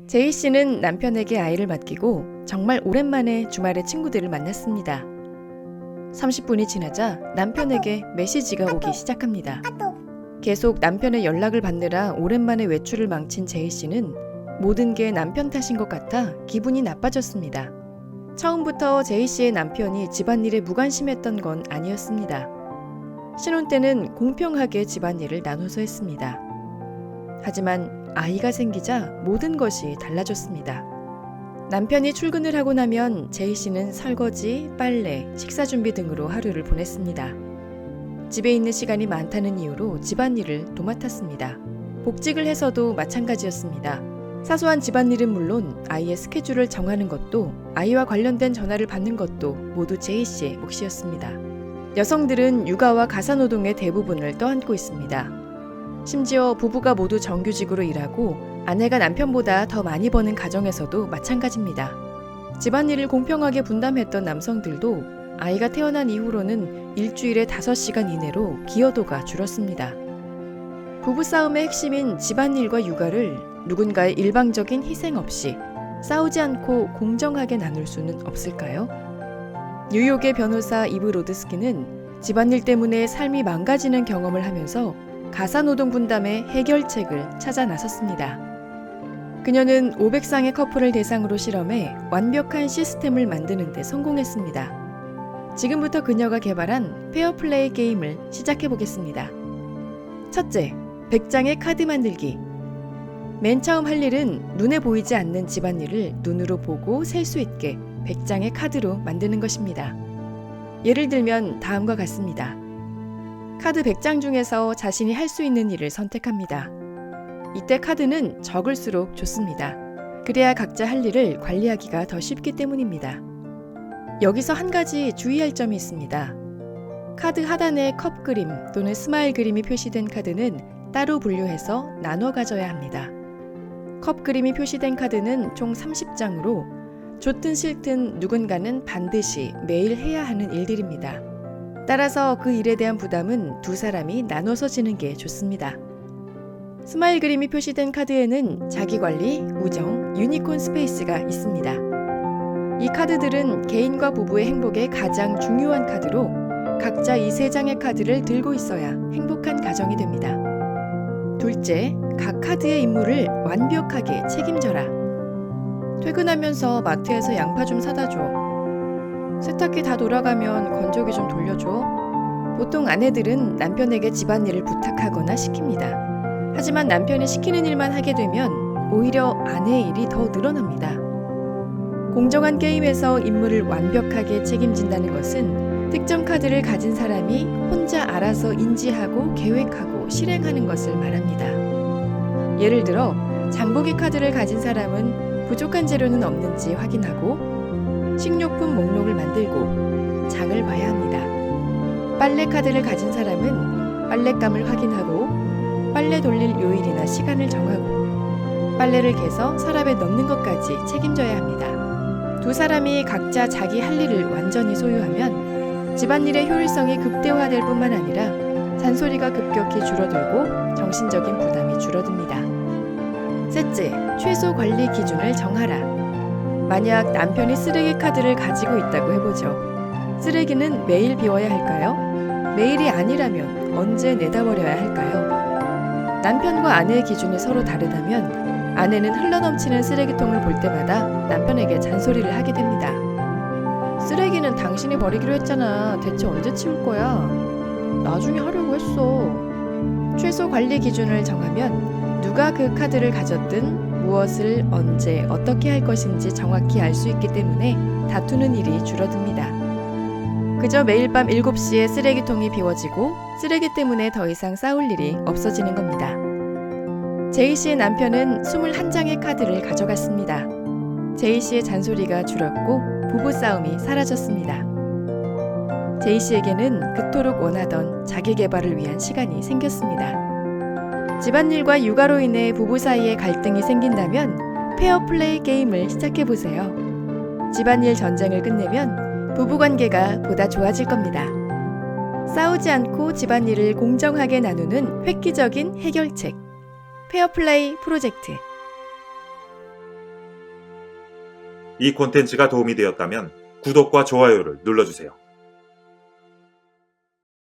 제이 씨는 남편에게 아이를 맡기고 정말 오랜만에 주말에 친구들을 만났습니다. 30분이 지나자 남편에게 메시지가 오기 시작합니다. 계속 남편의 연락을 받느라 오랜만에 외출을 망친 제이 씨는 모든 게 남편 탓인 것 같아 기분이 나빠졌습니다. 처음부터 제이 씨의 남편이 집안일에 무관심했던 건 아니었습니다. 신혼 때는 공평하게 집안일을 나눠서 했습니다. 하지만 아이가 생기자 모든 것이 달라졌습니다. 남편이 출근을 하고 나면 제이 씨는 설거지, 빨래, 식사 준비 등으로 하루를 보냈습니다. 집에 있는 시간이 많다는 이유로 집안일을 도맡았습니다. 복직을 해서도 마찬가지였습니다. 사소한 집안일은 물론 아이의 스케줄을 정하는 것도 아이와 관련된 전화를 받는 것도 모두 제이 씨의 몫이었습니다. 여성들은 육아와 가사노동의 대부분을 떠안고 있습니다. 심지어 부부가 모두 정규직으로 일하고 아내가 남편보다 더 많이 버는 가정에서도 마찬가지입니다. 집안일을 공평하게 분담했던 남성들도 아이가 태어난 이후로는 일주일에 5시간 이내로 기여도가 줄었습니다. 부부싸움의 핵심인 집안일과 육아를 누군가의 일방적인 희생 없이 싸우지 않고 공정하게 나눌 수는 없을까요? 뉴욕의 변호사 이브 로드스키는 집안일 때문에 삶이 망가지는 경험을 하면서 가사노동 분담의 해결책을 찾아 나섰습니다. 그녀는 500쌍의 커플을 대상으로 실험해 완벽한 시스템을 만드는 데 성공했습니다. 지금부터 그녀가 개발한 페어플레이 게임을 시작해 보겠습니다. 첫째, 100장의 카드 만들기. 맨 처음 할 일은 눈에 보이지 않는 집안일을 눈으로 보고 셀 수 있게 100장의 카드로 만드는 것입니다. 예를 들면 다음과 같습니다. 카드 100장 중에서 자신이 할 수 있는 일을 선택합니다. 이때 카드는 적을수록 좋습니다. 그래야 각자 할 일을 관리하기가 더 쉽기 때문입니다. 여기서 한 가지 주의할 점이 있습니다. 카드 하단에 컵 그림 또는 스마일 그림이 표시된 카드는 따로 분류해서 나눠 가져야 합니다. 컵 그림이 표시된 카드는 총 30장으로 좋든 싫든 누군가는 반드시 매일 해야 하는 일들입니다. 따라서 그 일에 대한 부담은 두 사람이 나눠서 지는 게 좋습니다. 스마일 그림이 표시된 카드에는 자기관리, 우정, 유니콘 스페이스가 있습니다. 이 카드들은 개인과 부부의 행복에 가장 중요한 카드로 각자 이 3장의 카드를 들고 있어야 행복한 가정이 됩니다. 둘째, 각 카드의 임무를 완벽하게 책임져라. 퇴근하면서 마트에서 양파 좀 사다 줘. 세탁기 다 돌아가면 건조기 좀 돌려줘. 보통 아내들은 남편에게 집안일을 부탁하거나 시킵니다. 하지만 남편이 시키는 일만 하게 되면 오히려 아내의 일이 더 늘어납니다. 공정한 게임에서 임무를 완벽하게 책임진다는 것은 특정 카드를 가진 사람이 혼자 알아서 인지하고 계획하고 실행하는 것을 말합니다. 예를 들어 장보기 카드를 가진 사람은 부족한 재료는 없는지 확인하고 식료품 목록을 만들고 장을 봐야 합니다. 빨래 카드를 가진 사람은 빨랫감을 확인하고 빨래 돌릴 요일이나 시간을 정하고 빨래를 개서 서랍에 넣는 것까지 책임져야 합니다. 두 사람이 각자 자기 할 일을 완전히 소유하면 집안일의 효율성이 극대화될 뿐만 아니라 잔소리가 급격히 줄어들고 정신적인 부담이 줄어듭니다. 셋째, 최소 관리 기준을 정하라. 만약 남편이 쓰레기 카드를 가지고 있다고 해보죠. 쓰레기는 매일 비워야 할까요? 매일이 아니라면 언제 내다버려야 할까요? 남편과 아내의 기준이 서로 다르다면 아내는 흘러넘치는 쓰레기통을 볼 때마다 남편에게 잔소리를 하게 됩니다. 쓰레기는 당신이 버리기로 했잖아. 대체 언제 치울 거야? 나중에 하려고 했어. 최소 관리 기준을 정하면 누가 그 카드를 가졌든 무엇을 언제 어떻게 할 것인지 정확히 알 수 있기 때문에 다투는 일이 줄어듭니다. 그저 매일 밤 7시에 쓰레기통이 비워지고 쓰레기 때문에 더 이상 싸울 일이 없어지는 겁니다. 제이 씨의 남편은 21장의 카드를 가져갔습니다. 제이 씨의 잔소리가 줄었고 부부싸움이 사라졌습니다. 제이 씨에게는 그토록 원하던 자기 개발을 위한 시간이 생겼습니다. 집안일과 육아로 인해 부부 사이에 갈등이 생긴다면 페어플레이 게임을 시작해보세요. 집안일 전쟁을 끝내면 부부관계가 보다 좋아질 겁니다. 싸우지 않고 집안일을 공정하게 나누는 획기적인 해결책. 페어플레이 프로젝트. 이 콘텐츠가 도움이 되었다면 구독과 좋아요를 눌러주세요.